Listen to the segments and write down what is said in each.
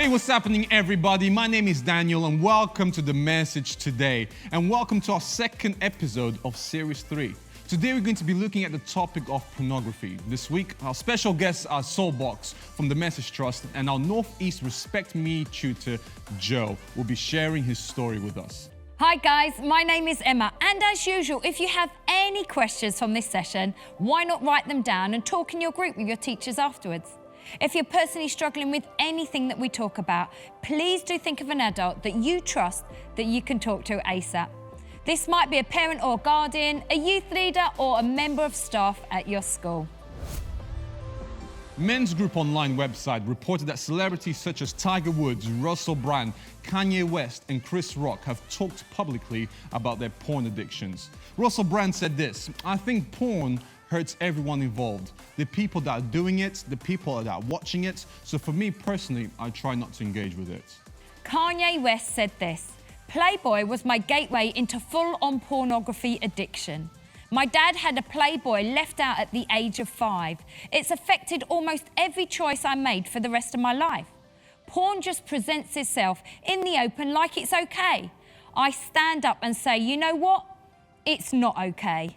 Hey, what's happening, everybody? My name is Daniel, and welcome to The Message today. And welcome to our second episode of Series 3. Today, we're going to be looking at the topic of pornography. This week, our special guests are Soulbox from The Message Trust, and our Northeast Respect Me tutor, Joe, will be sharing his story with us. Hi guys, my name is Emma, and as usual, if you have any questions from this session, why not write them down and talk in your group with your teachers afterwards? If you're personally struggling with anything that we talk about, please do think of an adult that you trust that you can talk to ASAP. This might be a parent or guardian, a youth leader, or a member of staff at your school. Men's Group Online website reported that celebrities such as Tiger Woods, Russell Brand, Kanye West, and Chris Rock have talked publicly about their porn addictions. Russell Brand said this: "I think porn hurts everyone involved. The people that are doing it, the people that are watching it. So for me personally, I try not to engage with it." Kanye West said this: "Playboy was my gateway into full-on pornography addiction. My dad had a Playboy left out at the age of 5. It's affected almost every choice I made for the rest of my life. Porn just presents itself in the open like it's okay. I stand up and say, you know what? It's not okay."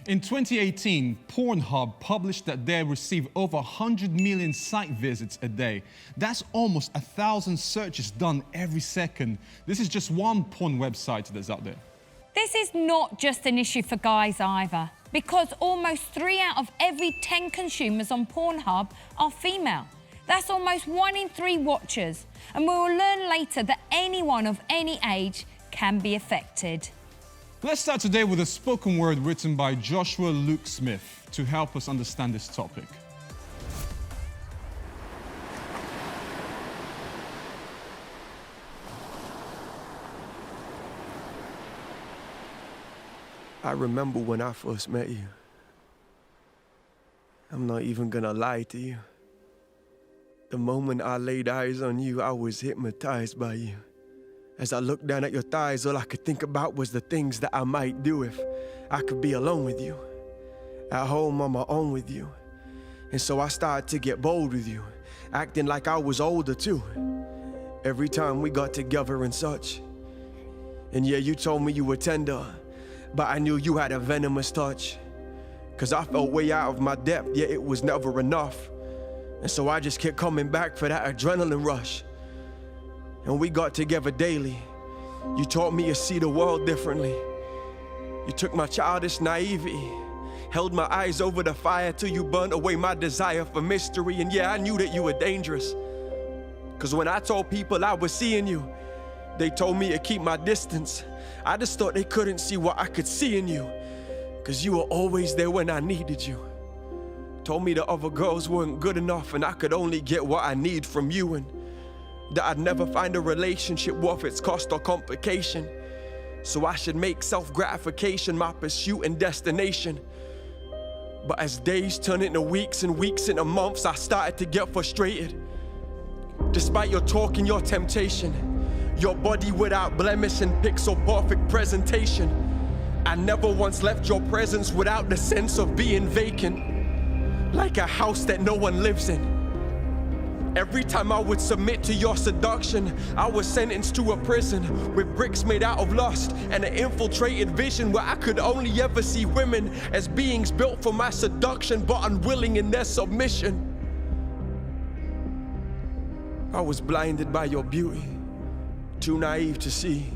In 2018, Pornhub published that they receive over 100 million site visits a day. That's almost 1,000 searches done every second. This is just one porn website that's out there. This is not just an issue for guys either, because almost 3 out of every 10 consumers on Pornhub are female. That's almost 1 in 3 watchers, and we will learn later that anyone of any age can be affected. Let's start today with a spoken word written by Joshua Luke Smith to help us understand this topic. I remember when I first met you. I'm not even gonna lie to you. The moment I laid eyes on you, I was hypnotized by you. As I looked down at your thighs, all I could think about was the things that I might do if I could be alone with you, at home on my own with you. And so I started to get bold with you, acting like I was older too, every time we got together and such. And yeah, you told me you were tender, but I knew you had a venomous touch. 'Cause I felt way out of my depth, yet it was never enough. And so I just kept coming back for that adrenaline rush. And we got together daily. You taught me to see the world differently. You took my childish naivety, held my eyes over the fire till you burned away my desire for mystery. And yeah, I knew that you were dangerous. 'Cause when I told people I was seeing you, they told me to keep my distance. I just thought they couldn't see what I could see in you, 'cause you were always there when I needed you. Told me the other girls weren't good enough and I could only get what I need from you, and that I'd never find a relationship worth its cost or complication. So I should make self-gratification my pursuit and destination. But as days turned into weeks and weeks into months, I started to get frustrated. Despite your talk and your temptation, your body without blemish and pixel-perfect presentation, I never once left your presence without the sense of being vacant, like a house that no one lives in. Every time I would submit to your seduction, I was sentenced to a prison with bricks made out of lust and an infiltrated vision where I could only ever see women as beings built for my seduction but unwilling in their submission. I was blinded by your beauty, too naive to see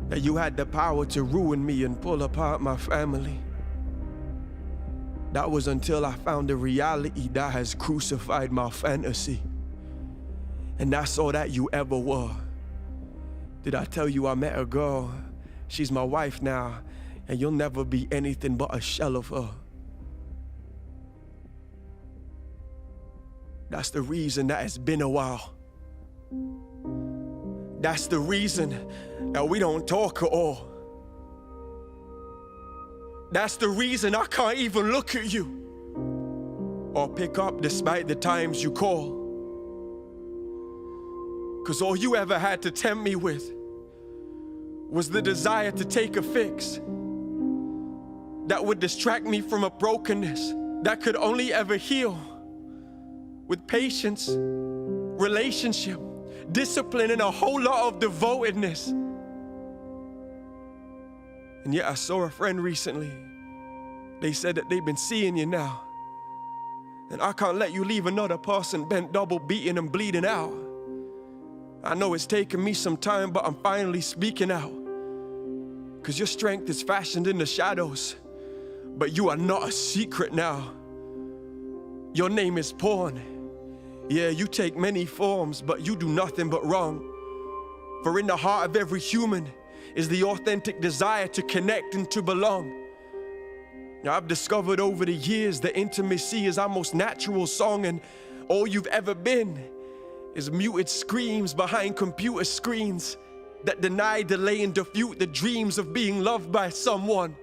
that you had the power to ruin me and pull apart my family. That was until I found a reality that has crucified my fantasy. And that's all that you ever were. Did I tell you I met a girl? She's my wife now, and you'll never be anything but a shell of her. That's the reason that it's been a while. That's the reason that we don't talk at all. That's the reason I can't even look at you or pick up despite the times you call. 'Cause all you ever had to tempt me with was the desire to take a fix that would distract me from a brokenness that could only ever heal with patience relationship, discipline, and a whole lot of devotedness. And yet I saw a friend recently. They said that they've been seeing you now. And I can't let you leave another person bent double, beaten and bleeding out. I know it's taken me some time, but I'm finally speaking out. 'Cause your strength is fashioned in the shadows, but you are not a secret now. Your name is Porn. Yeah, you take many forms, but you do nothing but wrong. For in the heart of every human is the authentic desire to connect and to belong. Now, I've discovered over the years that intimacy is our most natural song, and all you've ever been is muted screams behind computer screens that deny, delay, and defute the dreams of being loved by someone.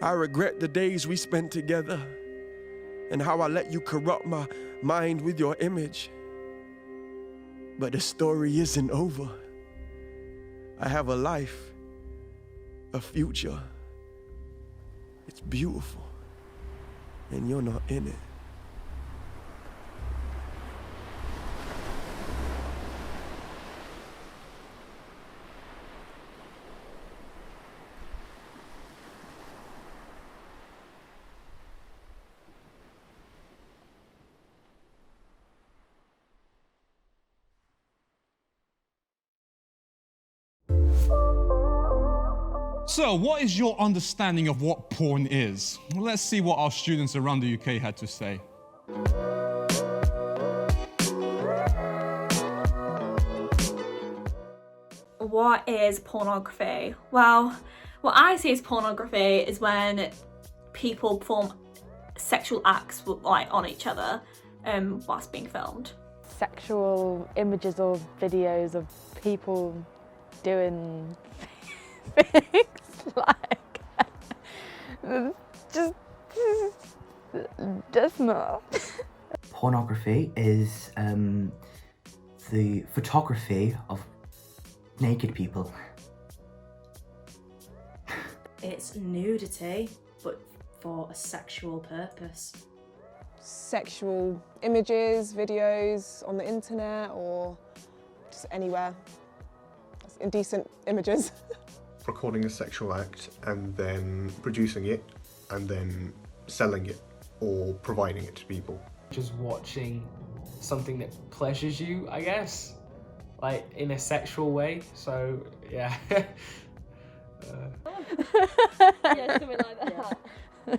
I regret the days we spent together and how I let you corrupt my mind with your image. But the story isn't over. I have a life, a future. It's beautiful, and you're not in it. So, what is your understanding of what porn is? Well, let's see what our students around the UK had to say. What is pornography? Well, what I see as pornography is when people perform sexual acts like on each other whilst being filmed. Sexual images or videos of people doing things like just not. Pornography is the photography of naked people. It's nudity, but for a sexual purpose. Sexual images, videos on the internet or just anywhere. Indecent images. Recording a sexual act and then producing it and then selling it or providing it to people. Just watching something that pleasures you, I guess, like in a sexual way. So yeah. Yeah, something like that. Yeah.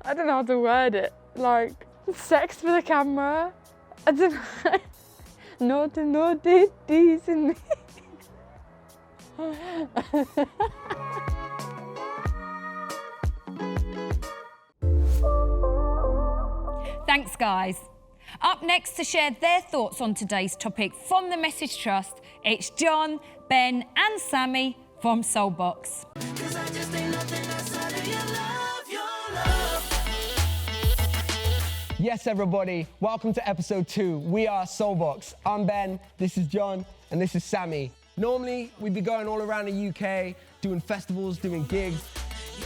I don't know how to word it. Like sex for the camera. I don't know. No decent. Thanks, guys. Up next to share their thoughts on today's topic from the Message Trust, it's John, Ben and Sammy from Soulbox. Yes, everybody, welcome to episode 2. We are Soulbox. I'm Ben, this is John, and this is Sammy. Normally, we'd be going all around the UK, doing festivals, doing gigs,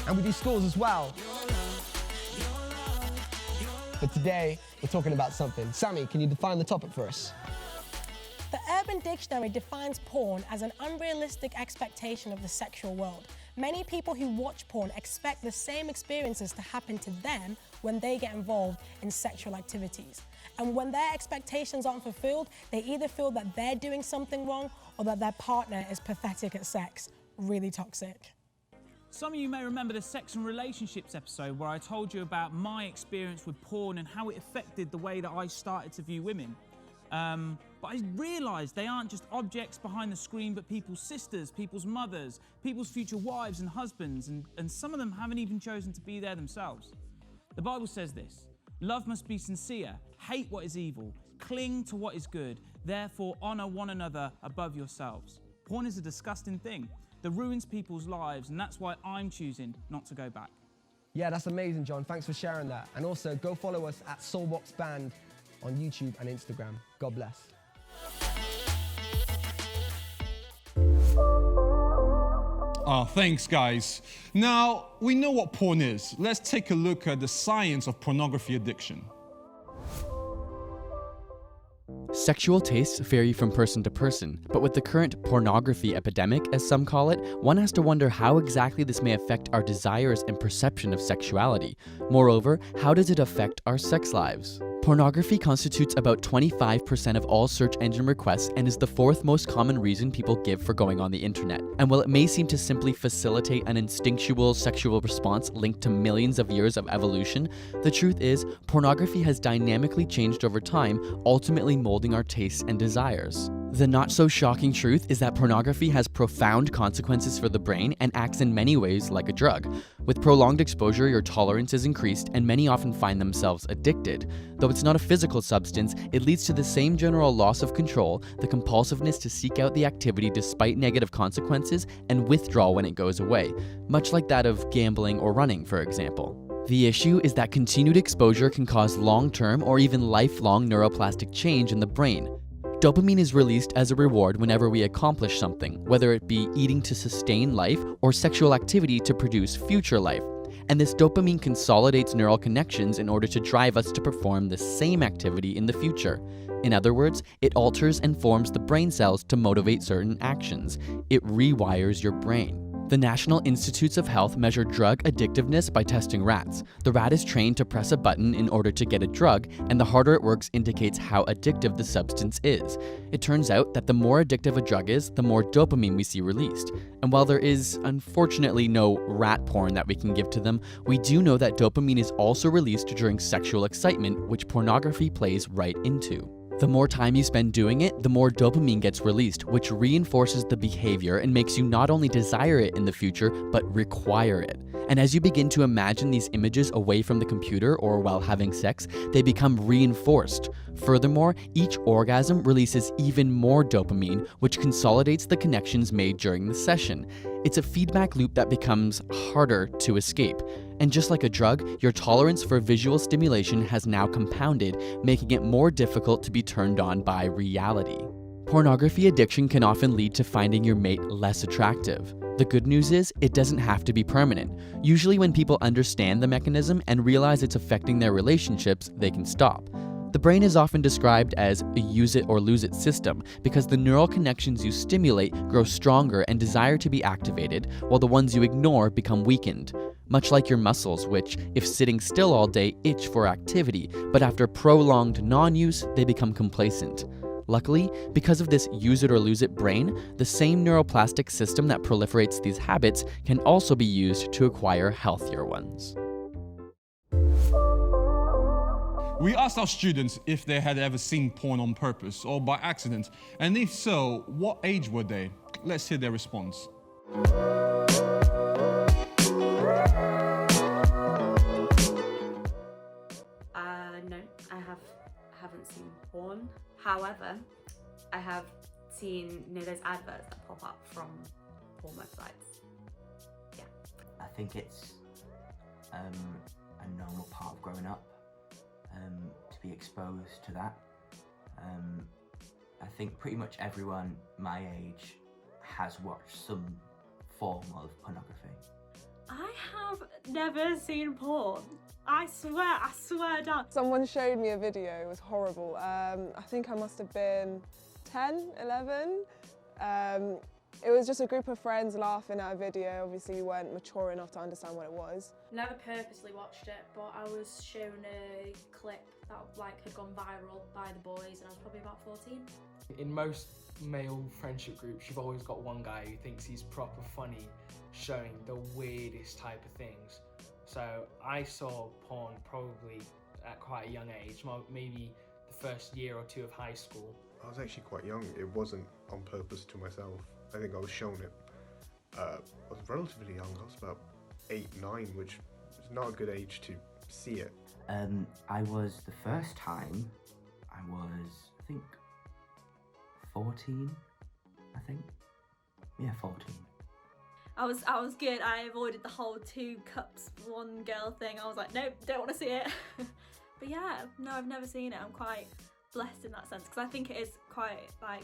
and we do schools as well. But today, we're talking about something. Sammy, can you define the topic for us? The Urban Dictionary defines porn as an unrealistic expectation of the sexual world. Many people who watch porn expect the same experiences to happen to them when they get involved in sexual activities. And when their expectations aren't fulfilled, they either feel that they're doing something wrong or that their partner is pathetic at sex. Really toxic. Some of you may remember the Sex and Relationships episode where I told you about my experience with porn and how it affected the way that I started to view women. But I realised they aren't just objects behind the screen, but people's sisters, people's mothers, people's future wives and husbands, and some of them haven't even chosen to be there themselves. The Bible says this: love must be sincere, hate what is evil, cling to what is good, therefore honour one another above yourselves. Porn is a disgusting thing that ruins people's lives, and that's why I'm choosing not to go back. Yeah, that's amazing, John. Thanks for sharing that. And also, go follow us at Soulbox Band on YouTube and Instagram. God bless. Oh, thanks, guys. Now, we know what porn is. Let's take a look at the science of pornography addiction. Sexual tastes vary from person to person, but with the current pornography epidemic, as some call it, one has to wonder how exactly this may affect our desires and perception of sexuality. Moreover, how does it affect our sex lives? Pornography constitutes about 25% of all search engine requests and is the fourth most common reason people give for going on the internet. And while it may seem to simply facilitate an instinctual sexual response linked to millions of years of evolution, the truth is, pornography has dynamically changed over time, ultimately molding our tastes and desires. The not-so-shocking truth is that pornography has profound consequences for the brain and acts in many ways like a drug. With prolonged exposure, your tolerance is increased, and many often find themselves addicted. Though it's not a physical substance, it leads to the same general loss of control, the compulsiveness to seek out the activity despite negative consequences, and withdrawal when it goes away, much like that of gambling or running, for example. The issue is that continued exposure can cause long-term or even lifelong neuroplastic change in the brain. Dopamine is released as a reward whenever we accomplish something, whether it be eating to sustain life or sexual activity to produce future life. And this dopamine consolidates neural connections in order to drive us to perform the same activity in the future. In other words, it alters and forms the brain cells to motivate certain actions. It rewires your brain. The National Institutes of Health measure drug addictiveness by testing rats. The rat is trained to press a button in order to get a drug, and the harder it works indicates how addictive the substance is. It turns out that the more addictive a drug is, the more dopamine we see released. And while there is, unfortunately, no rat porn that we can give to them, we do know that dopamine is also released during sexual excitement, which pornography plays right into. The more time you spend doing it, the more dopamine gets released, which reinforces the behavior and makes you not only desire it in the future, but require it. And as you begin to imagine these images away from the computer or while having sex, they become reinforced. Furthermore, each orgasm releases even more dopamine, which consolidates the connections made during the session. It's a feedback loop that becomes harder to escape. And just like a drug, your tolerance for visual stimulation has now compounded, making it more difficult to be turned on by reality. Pornography addiction can often lead to finding your mate less attractive. The good news is, it doesn't have to be permanent. Usually when people understand the mechanism and realize it's affecting their relationships, they can stop. The brain is often described as a use it or lose it system because the neural connections you stimulate grow stronger and desire to be activated, while the ones you ignore become weakened. Much like your muscles, which, if sitting still all day, itch for activity, but after prolonged non-use, they become complacent. Luckily, because of this use it or lose it brain, the same neuroplastic system that proliferates these habits can also be used to acquire healthier ones. We asked our students if they had ever seen porn on purpose or by accident, and if so, what age were they? Let's hear their response. No, I haven't seen porn. However, I have seen, those adverts that pop up from porn websites. Yeah. I think it's a normal part of growing up to be exposed to that. I think pretty much everyone my age has watched some form of pornography. I have never seen porn. I swear down. Someone showed me a video, it was horrible. I think I must have been 10, 11. It was just a group of friends laughing at a video. Obviously we weren't mature enough to understand what it was. Never purposely watched it, but I was shown a clip that had gone viral by the boys, and I was probably about 14. In most male friendship groups, you've always got one guy who thinks he's proper funny, showing the weirdest type of things. So I saw porn probably at quite a young age, maybe the first year or two of high school. I was actually quite young. It wasn't on purpose to myself. I think I was shown it. I was relatively young. I was about 8, 9, which is not a good age to see it. I was, the first time, I think, 14, I think. Yeah, 14. I was good. I avoided the whole 2 cups, 1 girl thing. I was like, nope, don't want to see it. But yeah, no, I've never seen it. I'm quite blessed in that sense, because I think it is quite, I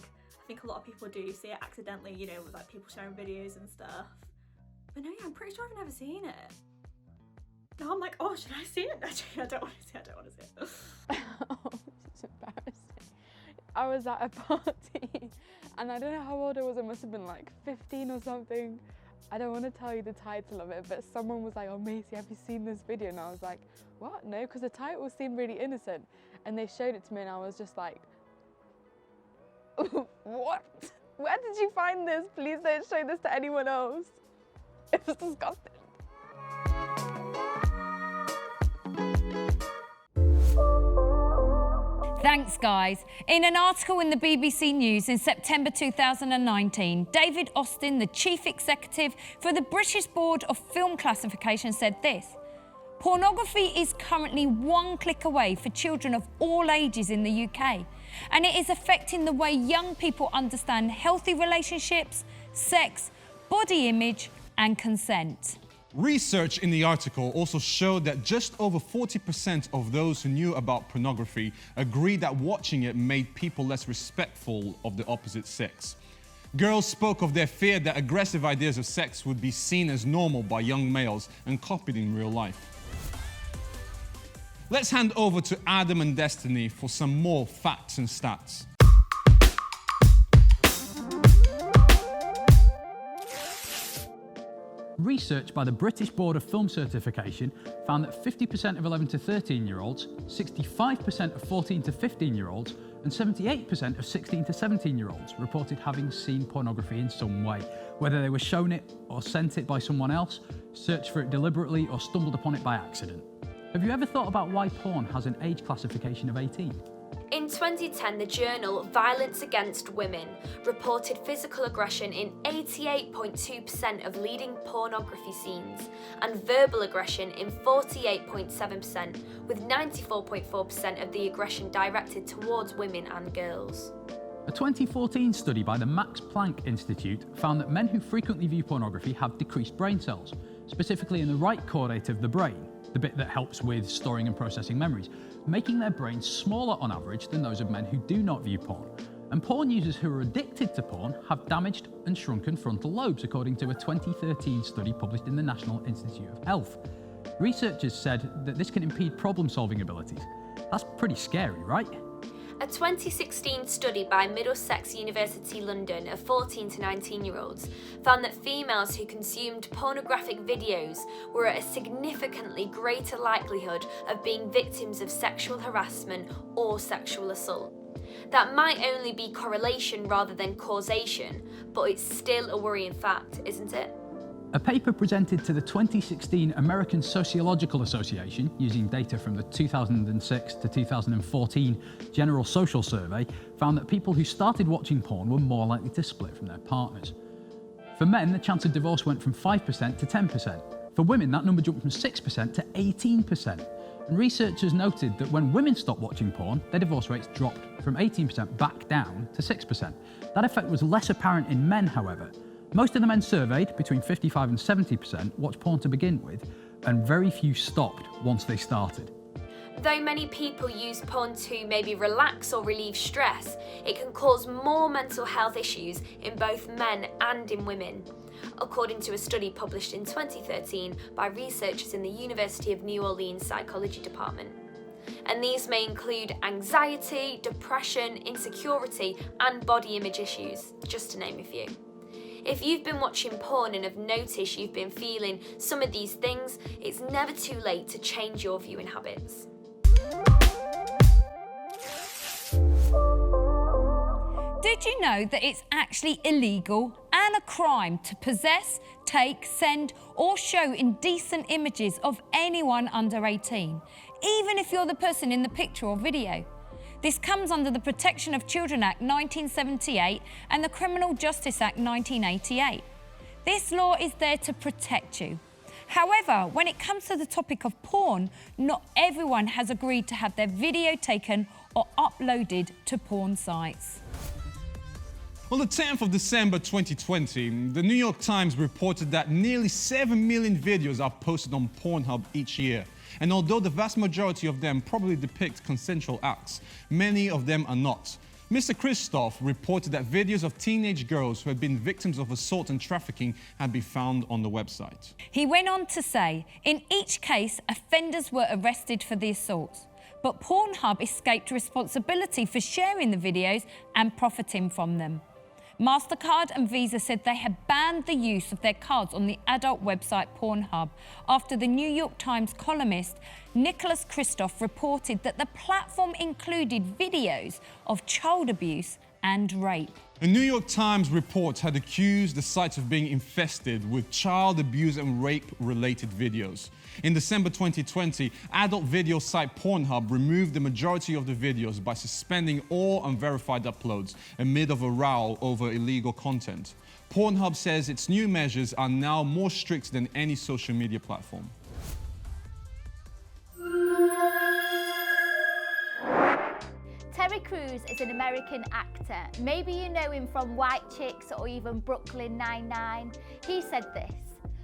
think a lot of people do see it accidentally, with people sharing videos and stuff. But no, yeah, I'm pretty sure I've never seen it. Now I'm like, oh, should I see it? Actually, I don't want to see it. Oh, this is embarrassing. I was at a party and I don't know how old I was, I must have been like 15 or something. I don't want to tell you the title of it, but someone was like, oh Macy, have you seen this video? And I was like, what? No, because the title seemed really innocent. And they showed it to me and I was just like, what? Where did you find this? Please don't show this to anyone else. It was disgusting. Thanks, guys. In an article in the BBC News in September 2019, David Austin, the chief executive for the British Board of Film Classification, said this: pornography is currently one click away for children of all ages in the UK, and it is affecting the way young people understand healthy relationships, sex, body image, and consent. Research in the article also showed that just over 40% of those who knew about pornography agreed that watching it made people less respectful of the opposite sex. Girls spoke of their fear that aggressive ideas of sex would be seen as normal by young males and copied in real life. Let's hand over to Adam and Destiny for some more facts and stats. Research by the British Board of Film Certification found that 50% of 11 to 13-year-olds, 65% of 14 to 15-year-olds, and 78% of 16 to 17-year-olds reported having seen pornography in some way, whether they were shown it or sent it by someone else, searched for it deliberately, or stumbled upon it by accident. Have you ever thought about why porn has an age classification of 18? In 2010, the journal Violence Against Women reported physical aggression in 88.2% of leading pornography scenes and verbal aggression in 48.7%, with 94.4% of the aggression directed towards women and girls. A 2014 study by the Max Planck Institute found that men who frequently view pornography have decreased brain cells, specifically in the right caudate of the brain, the bit that helps with storing and processing memories, making their brains smaller on average than those of men who do not view porn. And porn users who are addicted to porn have damaged and shrunken frontal lobes, according to a 2013 study published in the National Institute of Health. Researchers said that this can impede problem-solving abilities. That's pretty scary, right? A 2016 study by Middlesex University London of 14 to 19-year-olds found that females who consumed pornographic videos were at a significantly greater likelihood of being victims of sexual harassment or sexual assault. That might only be correlation rather than causation, but it's still a worrying fact, isn't it? A paper presented to the 2016 American Sociological Association, using data from the 2006 to 2014 General Social Survey, found that people who started watching porn were more likely to split from their partners. For men, the chance of divorce went from 5% to 10%. For women, that number jumped from 6% to 18%. And researchers noted that when women stopped watching porn, their divorce rates dropped from 18% back down to 6%. That effect was less apparent in men, however. Most of the men surveyed, between 55 and 70%, watched porn to begin with, and very few stopped once they started. Though many people use porn to maybe relax or relieve stress, it can cause more mental health issues in both men and in women, according to a study published in 2013 by researchers in the University of New Orleans Psychology Department. And these may include anxiety, depression, insecurity, and body image issues, just to name a few. If you've been watching porn and have noticed you've been feeling some of these things, it's never too late to change your viewing habits. Did you know that it's actually illegal and a crime to possess, take, send, or show indecent images of anyone under 18, even if you're the person in the picture or video? This comes under the Protection of Children Act 1978 and the Criminal Justice Act 1988. This law is there to protect you. However, when it comes to the topic of porn, not everyone has agreed to have their video taken or uploaded to porn sites. On the 10th of December 2020, the New York Times reported that nearly 7 million videos are posted on Pornhub each year. And although the vast majority of them probably depict consensual acts, many of them are not. Mr. Christoph reported that videos of teenage girls who had been victims of assault and trafficking had been found on the website. He went on to say, in each case, offenders were arrested for the assaults, but Pornhub escaped responsibility for sharing the videos and profiting from them. MasterCard and Visa said they had banned the use of their cards on the adult website Pornhub after the New York Times columnist Nicholas Kristof reported that the platform included videos of child abuse and rape. A New York Times report had accused the site of being infested with child abuse and rape-related videos. In December 2020, adult video site Pornhub removed the majority of the videos by suspending all unverified uploads amid of a row over illegal content. Pornhub says its new measures are now more strict than any social media platform. Terry Crews is an American actor. Maybe you know him from White Chicks or even Brooklyn Nine-Nine. He said this: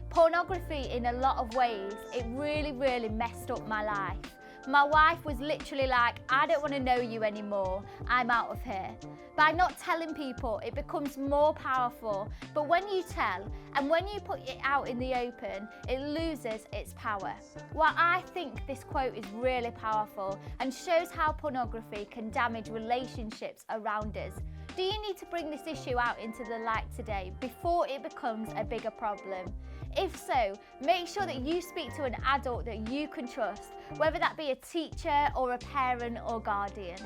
"Pornography, in a lot of ways, it really messed up my life. My wife was literally like, I don't want to know you anymore, I'm out of here. By not telling people, it becomes more powerful, but when you tell, and when you put it out in the open, it loses its power." Well, I think this quote is really powerful and shows how pornography can damage relationships around us. Do you need to bring this issue out into the light today before it becomes a bigger problem? If so, make sure that you speak to an adult that you can trust, whether that be a teacher or a parent or guardian.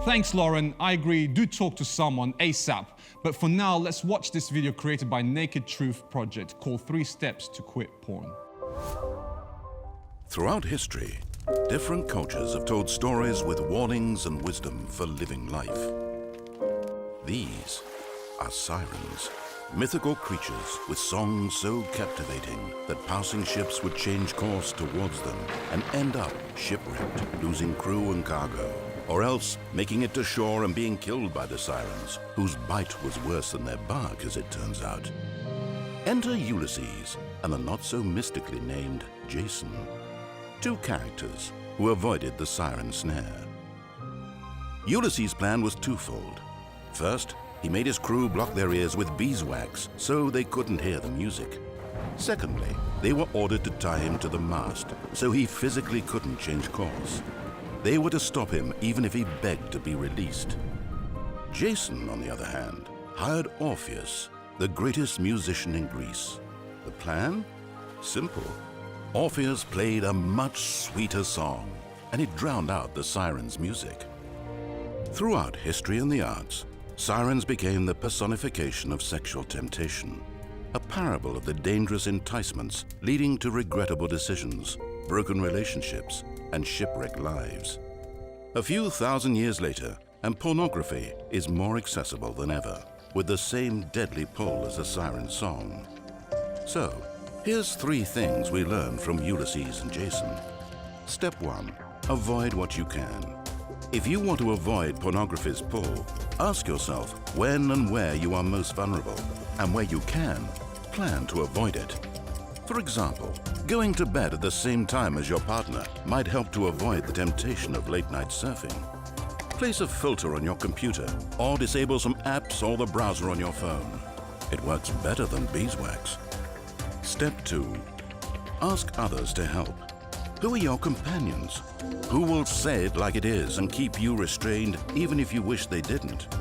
Thanks, Lauren. I agree, do talk to someone ASAP. But for now, let's watch this video created by Naked Truth Project called 3 Steps to Quit Porn. Throughout history, different cultures have told stories with warnings and wisdom for living life. These are sirens, mythical creatures with songs so captivating that passing ships would change course towards them and end up shipwrecked, losing crew and cargo, or else making it to shore and being killed by the sirens, whose bite was worse than their bark, as it turns out. Enter Ulysses and the not-so-mystically named Jason, 2 characters who avoided the siren snare. Ulysses' plan was twofold. First, he made his crew block their ears with beeswax so they couldn't hear the music. Secondly, they were ordered to tie him to the mast so he physically couldn't change course. They were to stop him even if he begged to be released. Jason, on the other hand, hired Orpheus, the greatest musician in Greece. The plan? Simple. Orpheus played a much sweeter song, and it drowned out the sirens' music. Throughout history and the arts, sirens became the personification of sexual temptation, a parable of the dangerous enticements leading to regrettable decisions, broken relationships, and shipwrecked lives. A few thousand years later, and pornography is more accessible than ever, with the same deadly pull as a siren song. So, here's 3 things we learned from Ulysses and Jason. Step 1, avoid what you can. If you want to avoid pornography's pull, ask yourself when and where you are most vulnerable, and where you can, plan to avoid it. For example, going to bed at the same time as your partner might help to avoid the temptation of late-night surfing. Place a filter on your computer, or disable some apps or the browser on your phone. It works better than beeswax. Step 2, ask others to help. Who are your companions? Who will say it like it is and keep you restrained even if you wish they didn't?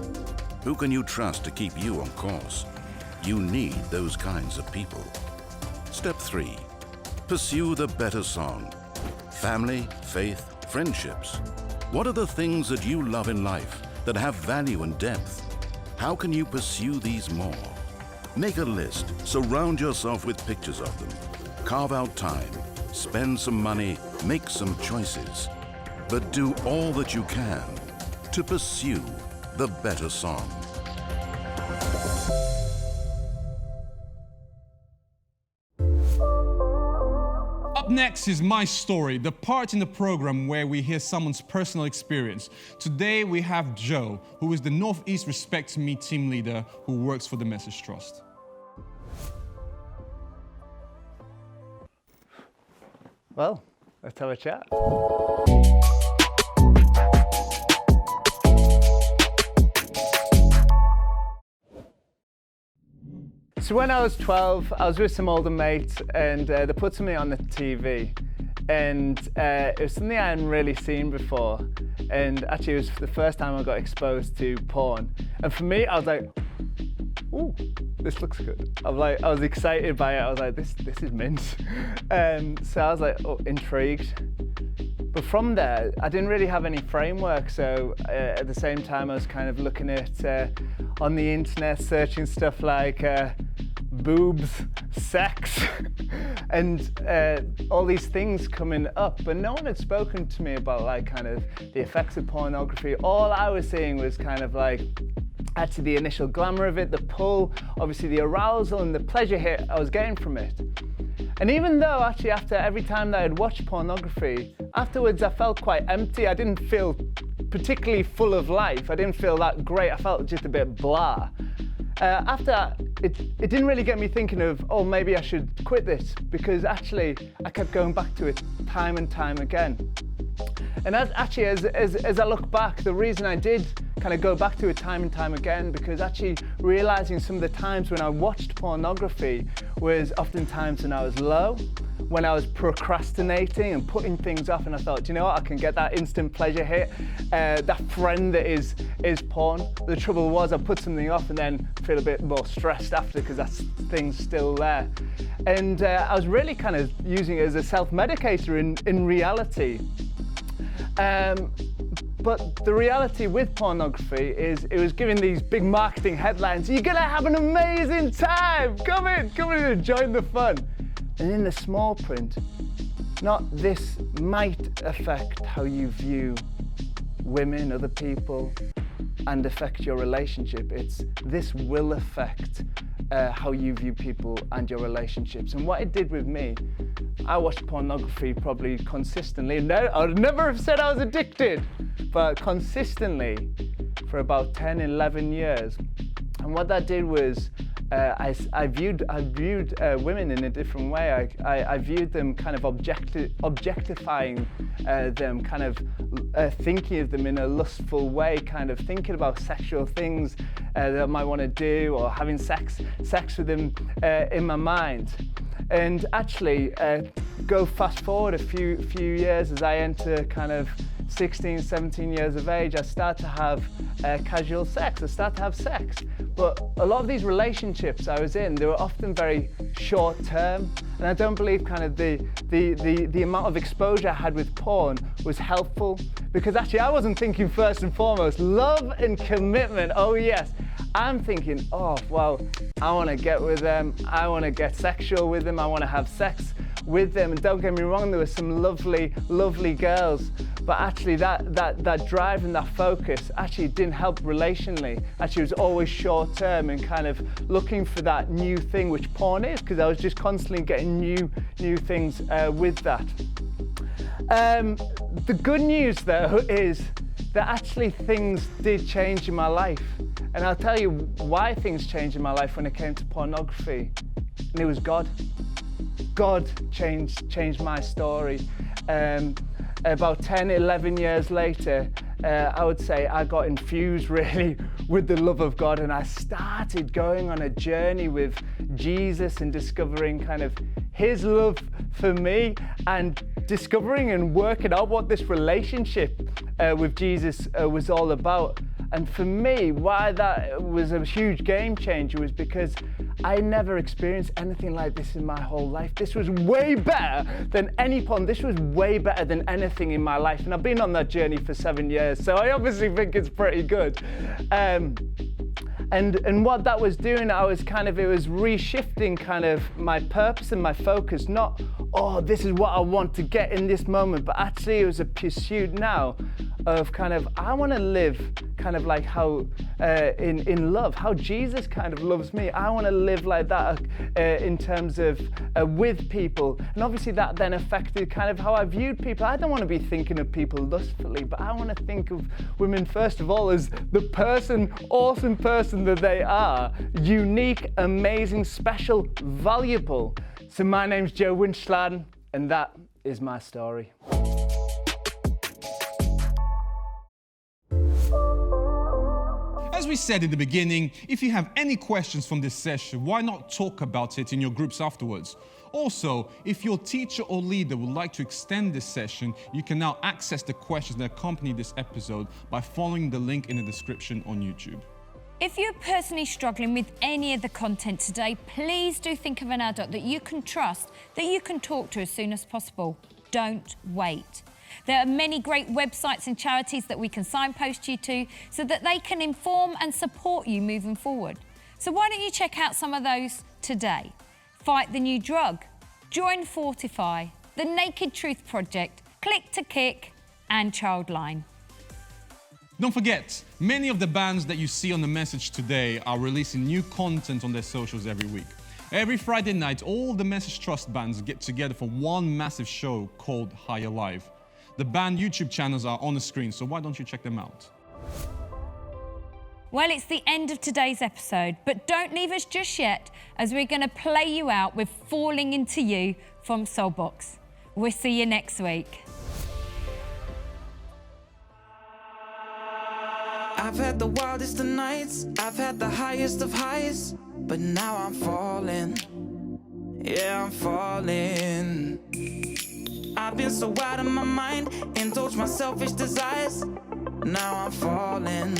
Who can you trust to keep you on course? You need those kinds of people. Step 3, pursue the better song. Family, faith, friendships. What are the things that you love in life that have value and depth? How can you pursue these more? Make a list, surround yourself with pictures of them. Carve out time. Spend some money, make some choices, but do all that you can to pursue the better song. Up next is My Story, the part in the program where we hear someone's personal experience. Today we have Joe, who is the Northeast Respect Me team leader who works for the Message Trust. Well, let's have a chat. So when I was 12, I was with some older mates, and they put something on the TV. And it was something I hadn't really seen before. And actually, it was the first time I got exposed to porn. And for me, I was like, ooh, this looks good. I was excited by it. I was like, this is mint. So I was like, oh, intrigued. But from there, I didn't really have any framework. So at the same time, I was kind of looking at on the internet, searching stuff like boobs, sex, and all these things coming up. But no one had spoken to me about like kind of the effects of pornography. All I was seeing was kind of like actually the initial glamour of it, the pull, obviously the arousal and the pleasure hit I was getting from it. And even though actually after every time that I'd watched pornography, afterwards I felt quite empty. I didn't feel particularly full of life. I didn't feel that great. I felt just a bit blah. After that, it didn't really get me thinking of, oh, maybe I should quit this, because actually I kept going back to it time and time again. And as I look back, the reason I did kind of go back to it time and time again, because actually realizing some of the times when I watched pornography was oftentimes when I was low, when I was procrastinating and putting things off, and I thought, do you know what, I can get that instant pleasure hit, that friend that is porn. The trouble was I put something off and then feel a bit more stressed after because that thing's still there. And I was really kind of using it as a self-medicator in reality. But the reality with pornography is it was giving these big marketing headlines. You're gonna have an amazing time. Come in and join the fun. And in the small print, not this might affect how you view women, other people, and affect your relationship. It's this will affect how you view people and your relationships. And what it did with me, I watched pornography probably consistently. No, I would never have said I was addicted, but consistently for about 10, 11 years. And what that did was I viewed women in a different way. I viewed them kind of objectifying them, kind of thinking of them in a lustful way, kind of thinking about sexual things that I might want to do, or having sex with them in my mind. And actually, go fast forward a few years as I enter kind of 16, 17 years of age, I start to have casual sex. I start to have sex. But a lot of these relationships I was in, they were often very short term. And I don't believe kind of the amount of exposure I had with porn was helpful, because actually I wasn't thinking first and foremost, love and commitment, oh yes. I'm thinking, oh, well, I want to get with them. I want to get sexual with them. I want to have sex with them. And don't get me wrong, there were some lovely, lovely girls. But actually that drive and that focus actually didn't help relationally. Actually, it was always short term and kind of looking for that new thing, which porn is, because I was just constantly getting new things with that. The good news though is that actually things did change in my life. And I'll tell you why things changed in my life when it came to pornography. And it was God. God changed my story. About 10, 11 years later, I would say I got infused really with the love of God, and I started going on a journey with Jesus and discovering kind of His love for me, and discovering and working out what this relationship with Jesus was all about. And for me, why that was a huge game changer was because I never experienced anything like this in my whole life. This was way better than any porn. This was way better than anything in my life. And I've been on that journey for 7 years, so I obviously think it's pretty good. And what that was doing, it was reshifting kind of my purpose and my focus. Not, oh, this is what I want to get in this moment, but actually it was a pursuit now of kind of, I want to live kind of like how, in love, how Jesus kind of loves me. I want to live like that in terms of with people. And obviously that then affected kind of how I viewed people. I don't want to be thinking of people lustfully, but I want to think of women first of all as the person, awesome person that they are. Unique, amazing, special, valuable. So my name's Joe Winchland, and that is my story. As we said in the beginning, if you have any questions from this session, why not talk about it in your groups afterwards? Also, if your teacher or leader would like to extend this session, you can now access the questions that accompany this episode by following the link in the description on YouTube. If you're personally struggling with any of the content today, please do think of an adult that you can trust, that you can talk to as soon as possible. Don't wait. There are many great websites and charities that we can signpost you to so that they can inform and support you moving forward. So why don't you check out some of those today? Fight the New Drug, Join Fortify, the Naked Truth Project, Click to Kick, and Childline. Don't forget, many of the bands that you see on the message today are releasing new content on their socials every week. Every Friday night, all the Message Trust bands get together for one massive show called Higher Live. The band YouTube channels are on the screen, so why don't you check them out? Well, it's the end of today's episode, but don't leave us just yet, as we're going to play you out with Falling Into You from Soulbox. We'll see you next week. I've had the wildest of nights, I've had the highest of highs, but now I'm falling. Yeah, I'm falling. I've been so out of my mind, indulged my selfish desires. Now I'm falling.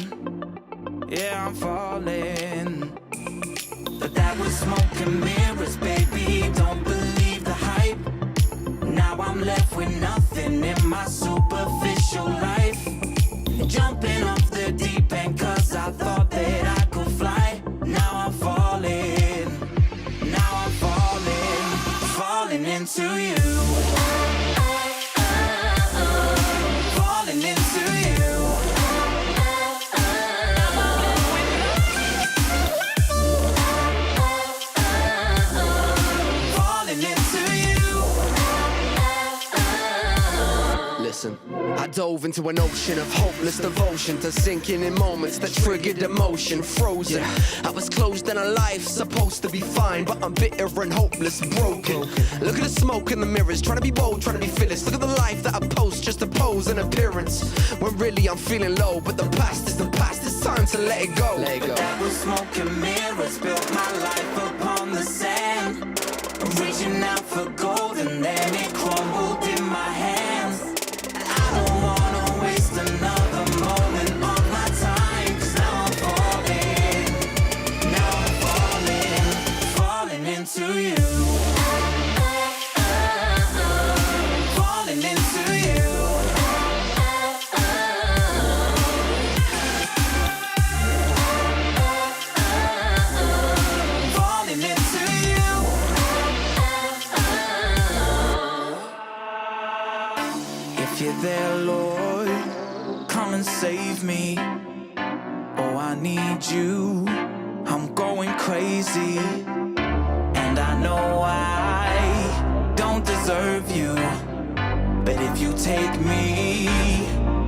Yeah, I'm falling. But that was smoke and mirrors, baby. Don't believe the hype. Now I'm left with nothing in my superficial life. Jumping off the deep end, cause I thought that I could fly. Now I'm falling. Now I'm falling. Falling into you. Falling into you. Falling into you. Listen, I dove into an ocean of hopeless devotion to sinking in moments that triggered emotion. Frozen, I was closed in a life supposed to be fine, but I'm bitter and hopeless, broken. Look at the smoke in the mirrors, trying to be bold, trying to be fearless. Look at the life that I post just to pose an appearance, when really I'm feeling low. But the past is the past, it's time to let it go. But that was smoke and mirrors, built my life upon the sand. Reaching out for gold and then it crumbled in my hands. I don't wanna waste another moment of my time, cause now I'm falling. Now I'm falling, falling into you. Falling into you. Falling into you. If you're there, Lord, come and save me. Oh, I need you. I'm going crazy. And I know I don't deserve you. But if you take me,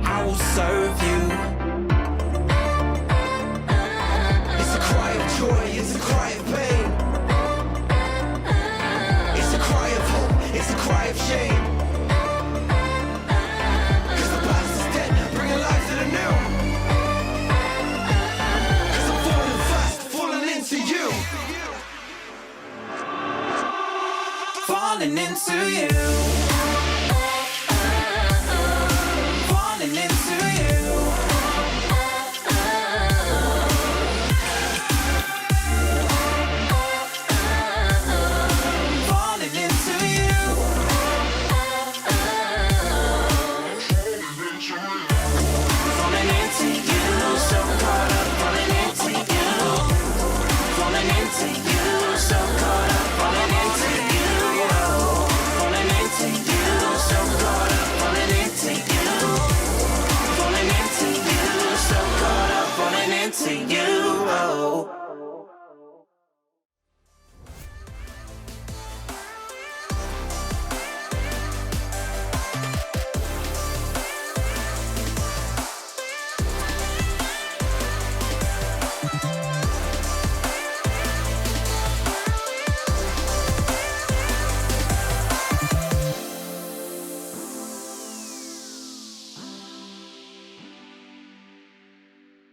I will serve you. It's a cry of joy, it's a cry of pain. It's a cry of hope, it's a cry of shame. Cause the past is dead, bringing life to the new. Cause I'm falling fast, falling into you. Falling into you. Falling into you. Falling into you. Falling into you. So caught up, falling into you. Falling into you. So caught up, falling into you. Falling into you. So caught up, falling into you. Falling into you. So caught up, falling into you.